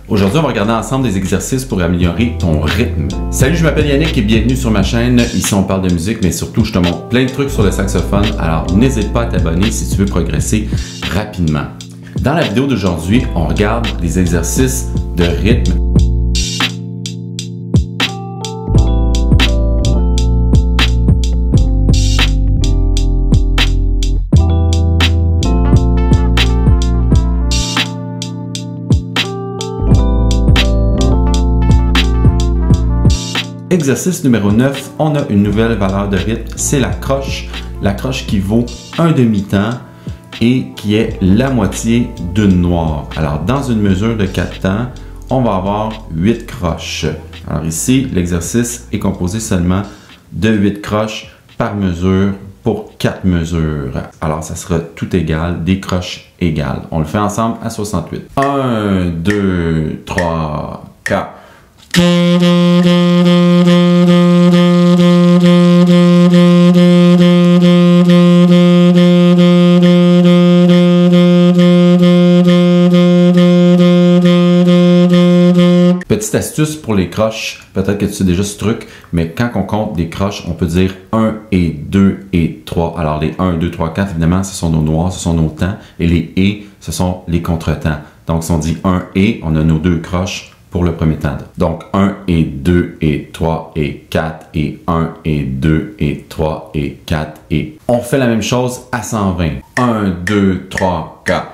Aujourd'hui, on va regarder ensemble des exercices pour améliorer ton rythme. Salut, je m'appelle Yannick et bienvenue sur ma chaîne. Ici, on parle de musique, mais surtout, je te montre plein de trucs sur le saxophone. Alors, n'hésite pas à t'abonner si tu veux progresser rapidement. Dans la vidéo d'aujourd'hui, on regarde des exercices de rythme. Exercice numéro 9, on a une nouvelle valeur de rythme, c'est la croche. La croche qui vaut un demi-temps et qui est la moitié d'une noire. Alors, dans une mesure de 4 temps, on va avoir 8 croches. Alors ici, l'exercice est composé seulement de 8 croches par mesure pour 4 mesures. Alors, ça sera tout égal, des croches égales. On le fait ensemble à 68. 1, 2, 3, 4. Petite astuce pour les croches, peut-être que tu sais déjà ce truc, mais quand on compte des croches, on peut dire 1 et 2 et 3. Alors les 1, 2, 3, 4, évidemment, ce sont nos noirs, ce sont nos temps, et les et, ce sont les contretemps. Donc si on dit 1 et, on a nos 2 croches pour le premier temps. Donc 1 et 2 et 3 et 4 et 1 et 2 et 3 et 4 et... On fait la même chose à 120. 1, 2, 3, 4.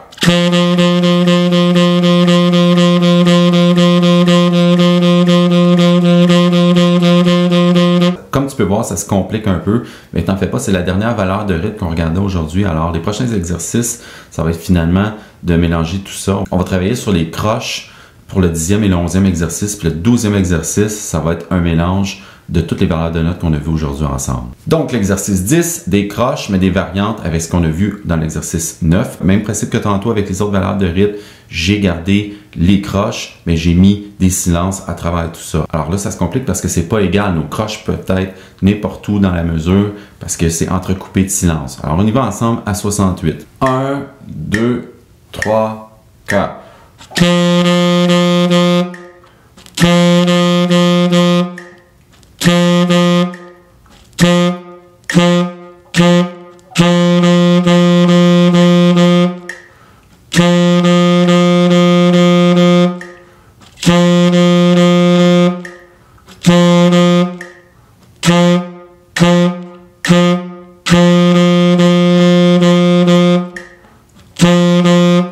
Comme tu peux voir, ça se complique un peu, mais t'en fais pas, c'est la dernière valeur de rythme qu'on regardait aujourd'hui. Alors, les prochains exercices, ça va être finalement de mélanger tout ça. On va travailler sur les croches pour le 10e et le 11e exercice, puis le 12e exercice, ça va être un mélange de toutes les valeurs de notes qu'on a vues aujourd'hui ensemble. Donc, l'exercice 10, des croches, mais des variantes avec ce qu'on a vu dans l'exercice 9. Même principe que tantôt avec les autres valeurs de rythme, j'ai gardé les croches, mais j'ai mis des silences à travers tout ça. Alors là, ça se complique parce que c'est pas égal. Nos croches peuvent être n'importe où dans la mesure parce que c'est entrecoupé de silence. Alors, on y va ensemble à 68. 1, 2, 3, 4.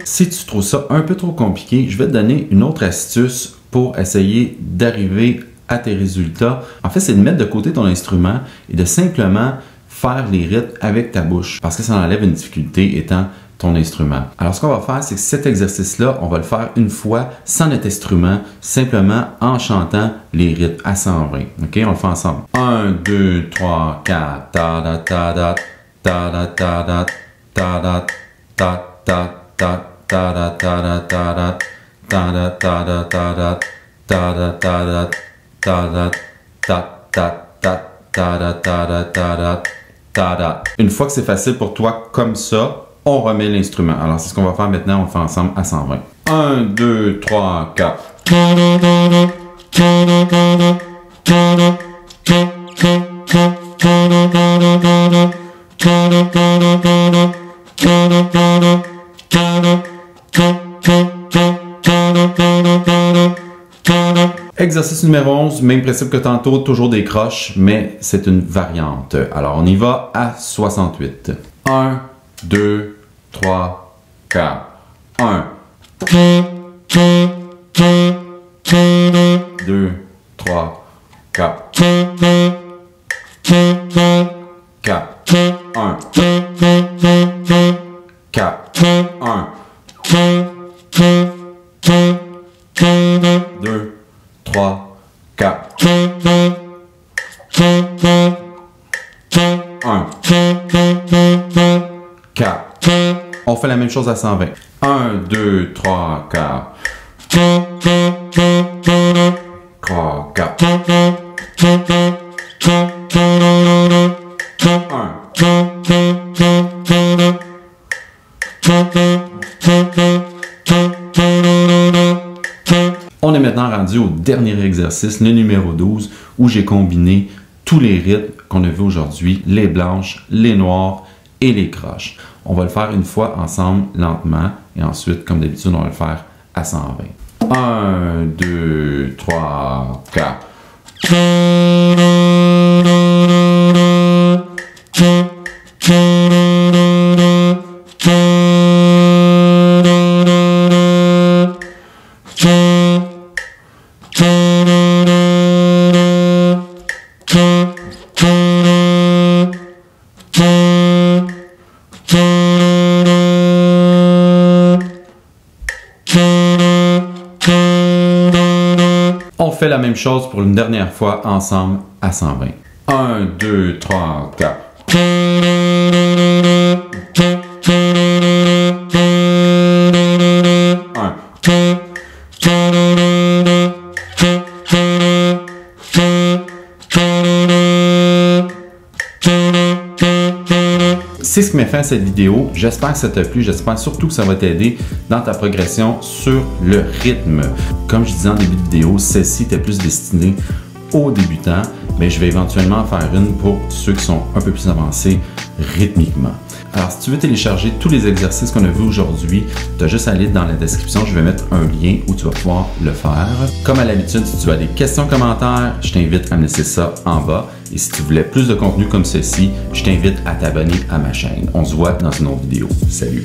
Si tu trouves ça un peu trop compliqué, je vais te donner une autre astuce pour essayer d'arriver à tes résultats. En fait, c'est de mettre de côté ton instrument et de simplement faire les rythmes avec ta bouche parce que ça enlève une difficulté étant ton instrument. Alors, ce qu'on va faire, c'est que cet exercice-là, on va le faire une fois sans notre instrument, simplement en chantant les rythmes à 120. OK? On le fait ensemble. 1, 2, 3, 4. Ta da ta da ta da ta da ta da ta ta ta. Ta da ta da ta da ta da ta da ta da ta da ta da ta da ta ta ta ta da ta da ta da ta da. Une fois que c'est facile pour toi comme ça, on remet l'instrument. Alors c'est ce qu'on va faire maintenant, on le fait ensemble à 120. 1, 2, 3, 4. Exercice numéro 11, même principe que tantôt, toujours des croches, mais c'est une variante. Alors, on y va à 68. 1, 2, 3, 4. 1. 2, 3, 4. 4. 1. 4. 1. 2, 3, 4. 1. 4. On fait la même chose à 120. 1, 2, 3, 4. 3, 4. On est maintenant rendu au dernier exercice, le numéro 12, où j'ai combiné tous les rythmes qu'on a vus aujourd'hui, les blanches, les noirs et les croches. On va le faire une fois ensemble, lentement, et ensuite, comme d'habitude, on va le faire à 120. 1, 2, 3, 4. On fait la même chose pour une dernière fois ensemble à 120. 1, 2, 3, 4. C'est ce qui m'a fait à cette vidéo. J'espère que ça t'a plu. J'espère surtout que ça va t'aider dans ta progression sur le rythme. Comme je disais en début de vidéo, celle-ci était plus destinée aux débutants, mais je vais éventuellement en faire une pour ceux qui sont un peu plus avancés rythmiquement. Alors, si tu veux télécharger tous les exercices qu'on a vus aujourd'hui, tu as juste à aller dans la description. Je vais mettre un lien où tu vas pouvoir le faire. Comme à l'habitude, si tu as des questions, commentaires, je t'invite à me laisser ça en bas. Et si tu voulais plus de contenu comme ceci, je t'invite à t'abonner à ma chaîne. On se voit dans une autre vidéo. Salut!